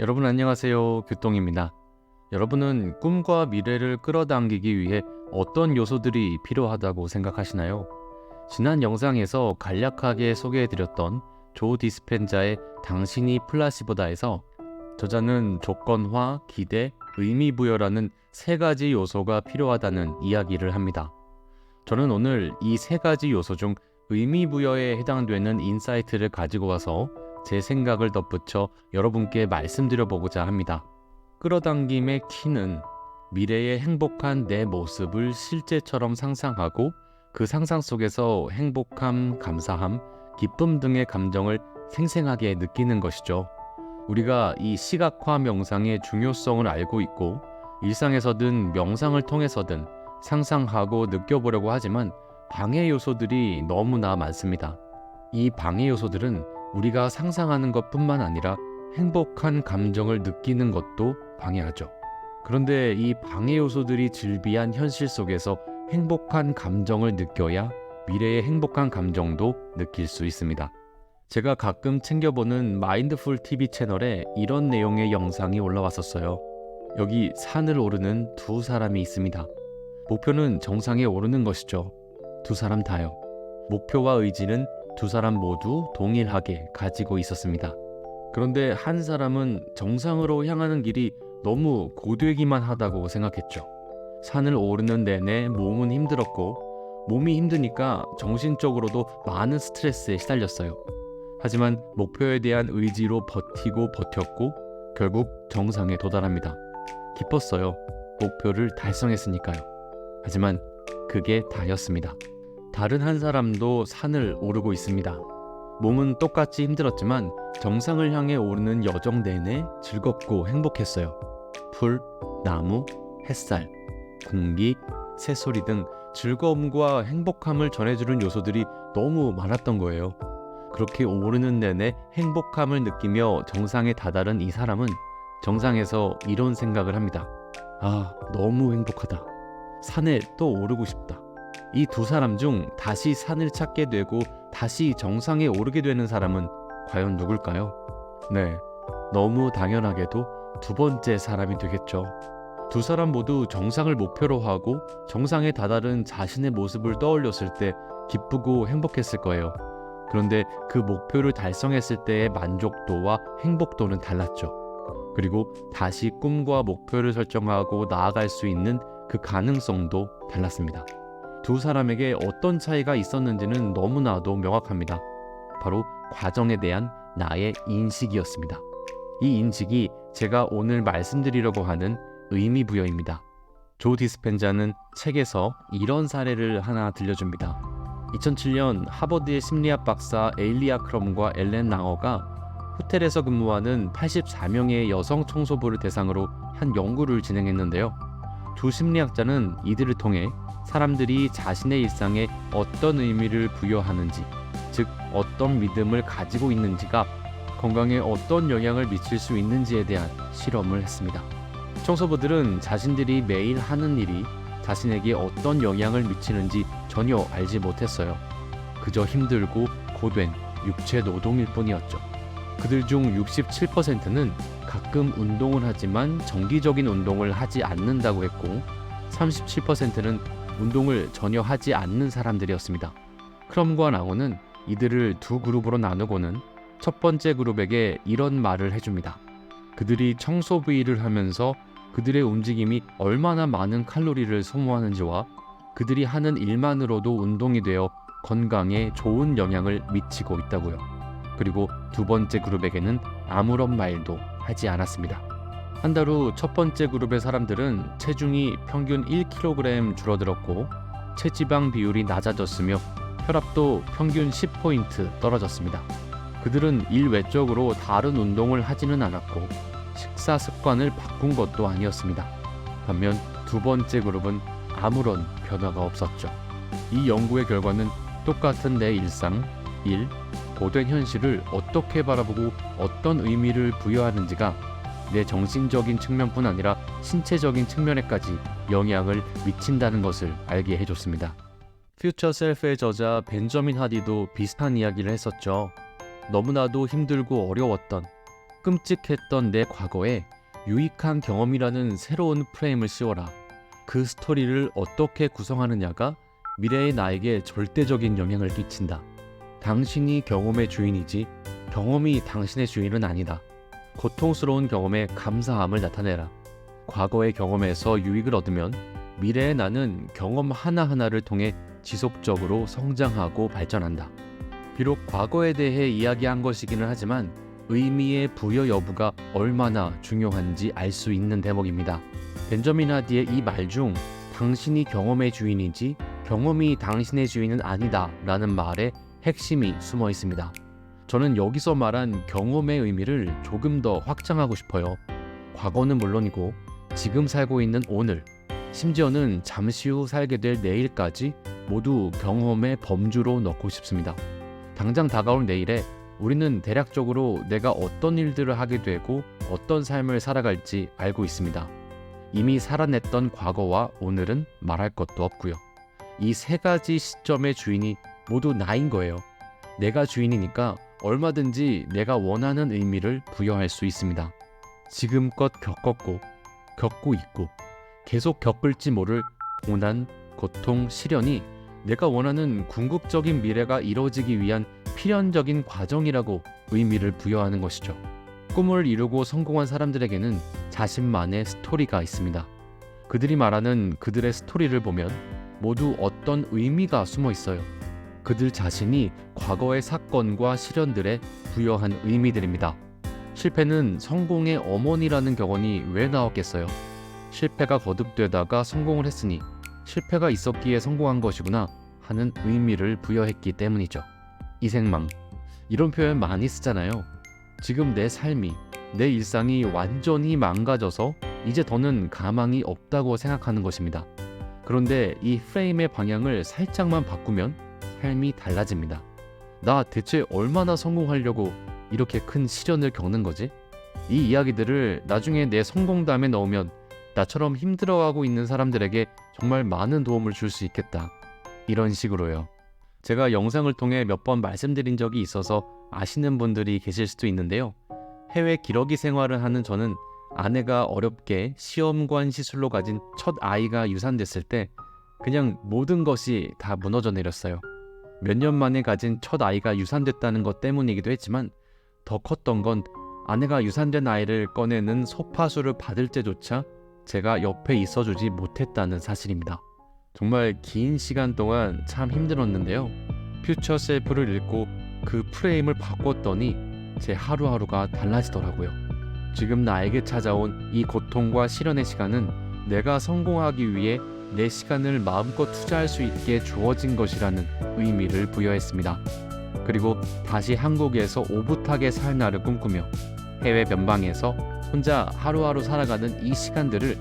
여러분 안녕하세요. 교똥입니다. 여러분은 꿈과 미래를 끌어당기기 위해 어떤 요소들이 필요하다고 생각하시나요? 지난 영상에서 간략하게 소개해드렸던 조 디스펜자의 당신이 플라시보다에서 저자는 조건화, 기대, 의미부여라는 세 가지 요소가 필요하다는 이야기를 합니다. 저는 오늘 이 세 가지 요소 중 의미부여에 해당되는 인사이트를 가지고 와서 제 생각을 덧붙여 여러분께 말씀드려보고자 합니다. 끌어당김의 키는 미래의 행복한 내 모습을 실제처럼 상상하고 그 상상 속에서 행복함, 감사함, 기쁨 등의 감정을 생생하게 느끼는 것이죠. 우리가 이 시각화 명상의 중요성을 알고 있고 일상에서든 명상을 통해서든 상상하고 느껴보려고 하지만 방해 요소들이 너무나 많습니다. 이 방해 요소들은 우리가 상상하는 것뿐만 아니라 행복한 감정을 느끼는 것도 방해하죠. 그런데 이 방해 요소들이 즐비한 현실 속에서 행복한 감정을 느껴야 미래의 행복한 감정도 느낄 수 있습니다. 제가 가끔 챙겨보는 마인드풀 TV 채널에 이런 내용의 영상이 올라왔었어요. 여기 산을 오르는 두 사람이 있습니다. 목표는 정상에 오르는 것이죠. 두 사람 다요. 목표와 의지는 두 사람 모두 동일하게 가지고 있었습니다. 그런데 한 사람은 정상으로 향하는 길이 너무 고되기만 하다고 생각했죠. 산을 오르는 내내 몸은 힘들었고 몸이 힘드니까 정신적으로도 많은 스트레스에 시달렸어요. 하지만 목표에 대한 의지로 버티고 버텼고 결국 정상에 도달합니다. 기뻤어요. 목표를 달성했으니까요. 하지만 그게 다였습니다. 다른 한 사람도 산을 오르고 있습니다. 몸은 똑같이 힘들었지만 정상을 향해 오르는 여정 내내 즐겁고 행복했어요. 풀, 나무, 햇살, 공기, 새소리 등 즐거움과 행복함을 전해주는 요소들이 너무 많았던 거예요. 그렇게 오르는 내내 행복함을 느끼며 정상에 다다른 이 사람은 정상에서 이런 생각을 합니다. 아, 너무 행복하다. 산에 또 오르고 싶다. 이 두 사람 중 다시 산을 찾게 되고 다시 정상에 오르게 되는 사람은 과연 누굴까요? 네, 너무 당연하게도 두 번째 사람이 되겠죠. 두 사람 모두 정상을 목표로 하고 정상에 다다른 자신의 모습을 떠올렸을 때 기쁘고 행복했을 거예요. 그런데 그 목표를 달성했을 때의 만족도와 행복도는 달랐죠. 그리고 다시 꿈과 목표를 설정하고 나아갈 수 있는 그 가능성도 달랐습니다. 두 사람에게 어떤 차이가 있었는지는 너무나도 명확합니다. 바로 과정에 대한 나의 인식이었습니다. 이 인식이 제가 오늘 말씀드리려고 하는 의미부여입니다. 조 디스펜자는 책에서 이런 사례를 하나 들려줍니다. 2007년 하버드의 심리학 박사 에일리아 크럼과 엘렌 랑어가 호텔에서 근무하는 84명의 여성 청소부를 대상으로 한 연구를 진행했는데요. 두 심리학자는 이들을 통해 사람들이 자신의 일상에 어떤 의미를 부여하는지, 즉 어떤 믿음을 가지고 있는지가 건강에 어떤 영향을 미칠 수 있는지에 대한 실험을 했습니다. 청소부들은 자신들이 매일 하는 일이 자신에게 어떤 영향을 미치는지 전혀 알지 못했어요. 그저 힘들고 고된 육체 노동일 뿐이었죠. 그들 중 67%는 가끔 운동을 하지만 정기적인 운동을 하지 않는다고 했고 37%는 운동을 전혀 하지 않는 사람들이었습니다. 크럼과 랑어는 이들을 두 그룹으로 나누고는 첫 번째 그룹에게 이런 말을 해줍니다. 그들이 청소부 일을 하면서 그들의 움직임이 얼마나 많은 칼로리를 소모하는지와 그들이 하는 일만으로도 운동이 되어 건강에 좋은 영향을 미치고 있다고요. 그리고 두 번째 그룹에게는 아무런 말도 하지 않았습니다. 한 달 후 첫 번째 그룹의 사람들은 체중이 평균 1kg 줄어들었고 체지방 비율이 낮아졌으며 혈압도 평균 10포인트 떨어졌습니다. 그들은 일 외적으로 다른 운동을 하지는 않았고 식사 습관을 바꾼 것도 아니었습니다. 반면 두 번째 그룹은 아무런 변화가 없었죠. 이 연구의 결과는 똑같은 내 일상, 일, 고된 현실을 어떻게 바라보고 어떤 의미를 부여하는지가 내 정신적인 측면뿐 아니라 신체적인 측면에까지 영향을 미친다는 것을 알게 해줬습니다. 퓨처 셀프의 저자 벤저민 하디도 비슷한 이야기를 했었죠. 너무나도 힘들고 어려웠던 끔찍했던 내 과거에 유익한 경험이라는 새로운 프레임을 씌워라. 그 스토리를 어떻게 구성하느냐가 미래의 나에게 절대적인 영향을 끼친다. 당신이 경험의 주인이지 경험이 당신의 주인은 아니다. 고통스러운 경험에 감사함을 나타내라. 과거의 경험에서 유익을 얻으면 미래의 나는 경험 하나하나를 통해 지속적으로 성장하고 발전한다. 비록 과거에 대해 이야기한 것이기는 하지만 의미의 부여 여부가 얼마나 중요한지 알 수 있는 대목입니다. 벤저민 하디의 이 말 중 당신이 경험의 주인이지 경험이 당신의 주인은 아니다 라는 말에 핵심이 숨어 있습니다. 저는 여기서 말한 경험의 의미를 조금 더 확장하고 싶어요. 과거는 물론이고 지금 살고 있는 오늘, 심지어는 잠시 후 살게 될 내일까지 모두 경험의 범주로 넣고 싶습니다. 당장 다가올 내일에 우리는 대략적으로 내가 어떤 일들을 하게 되고 어떤 삶을 살아갈지 알고 있습니다. 이미 살아냈던 과거와 오늘은 말할 것도 없고요. 이 세 가지 시점의 주인이 모두 나인 거예요. 내가 주인이니까 얼마든지 내가 원하는 의미를 부여할 수 있습니다. 지금껏 겪었고 겪고 있고 계속 겪을지 모를 고난, 고통, 시련이 내가 원하는 궁극적인 미래가 이루어지기 위한 필연적인 과정이라고 의미를 부여하는 것이죠. 꿈을 이루고 성공한 사람들에게는 자신만의 스토리가 있습니다. 그들이 말하는 그들의 스토리를 보면 모두 어떤 의미가 숨어 있어요. 그들 자신이 과거의 사건과 시련들에 부여한 의미들입니다. 실패는 성공의 어머니라는 격언이 왜 나왔겠어요? 실패가 거듭되다가 성공을 했으니 실패가 있었기에 성공한 것이구나 하는 의미를 부여했기 때문이죠. 이생망, 이런 표현 많이 쓰잖아요. 지금 내 삶이, 내 일상이 완전히 망가져서 이제 더는 가망이 없다고 생각하는 것입니다. 그런데 이 프레임의 방향을 살짝만 바꾸면 삶이 달라집니다. 나 대체 얼마나 성공하려고 이렇게 큰 시련을 겪는 거지? 이 이야기들을 나중에 내 성공담에 넣으면 나처럼 힘들어하고 있는 사람들에게 정말 많은 도움을 줄 수 있겠다. 이런 식으로요. 제가 영상을 통해 몇 번 말씀드린 적이 있어서 아시는 분들이 계실 수도 있는데요. 해외 기러기 생활을 하는 저는 아내가 어렵게 시험관 시술로 가진 첫 아이가 유산됐을 때 그냥 모든 것이 다 무너져 내렸어요. 몇 년 만에 가진 첫 아이가 유산됐다는 것 때문이기도 했지만 더 컸던 건 아내가 유산된 아이를 꺼내는 소파수를 받을 때조차 제가 옆에 있어주지 못했다는 사실입니다. 정말 긴 시간 동안 참 힘들었는데요. 퓨처 셀프를 읽고 그 프레임을 바꿨더니 제 하루하루가 달라지더라고요. 지금 나에게 찾아온 이 고통과 시련의 시간은 내가 성공하기 위해 내 시간을 마음껏 투자할 수 있게 주어진 것이라는 의미를 부여했습니다. 그리고 다시 한국에서 오붓하게 살 날을 꿈꾸며 해외 변방에서 혼자 하루하루 살아가는 이 시간들을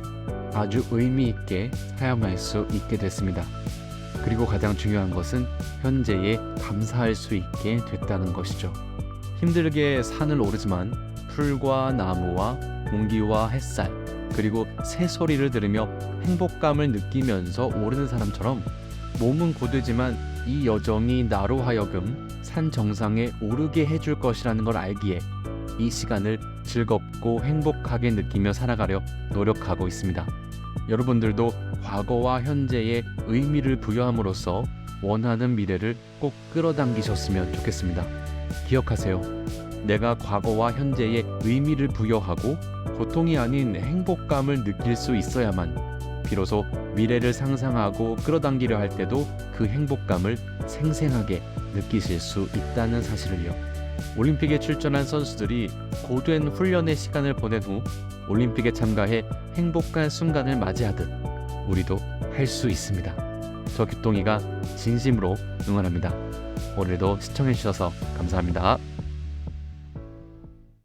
아주 의미 있게 사용할 수 있게 됐습니다. 그리고 가장 중요한 것은 현재에 감사할 수 있게 됐다는 것이죠. 힘들게 산을 오르지만 풀과 나무와 공기와 햇살 그리고 새소리를 들으며 행복감을 느끼면서 오르는 사람처럼 몸은 고되지만 이 여정이 나로 하여금 산 정상에 오르게 해줄 것이라는 걸 알기에 이 시간을 즐겁고 행복하게 느끼며 살아가려 노력하고 있습니다. 여러분들도 과거와 현재에 의미를 부여함으로써 원하는 미래를 꼭 끌어당기셨으면 좋겠습니다. 기억하세요. 내가 과거와 현재에 의미를 부여하고 고통이 아닌 행복감을 느낄 수 있어야만 비로소 미래를 상상하고 끌어당기려 할 때도 그 행복감을 생생하게 느끼실 수 있다는 사실을요. 올림픽에 출전한 선수들이 고된 훈련의 시간을 보낸 후 올림픽에 참가해 행복한 순간을 맞이하듯 우리도 할 수 있습니다. 저 규동이가 진심으로 응원합니다. 오늘도 시청해주셔서 감사합니다.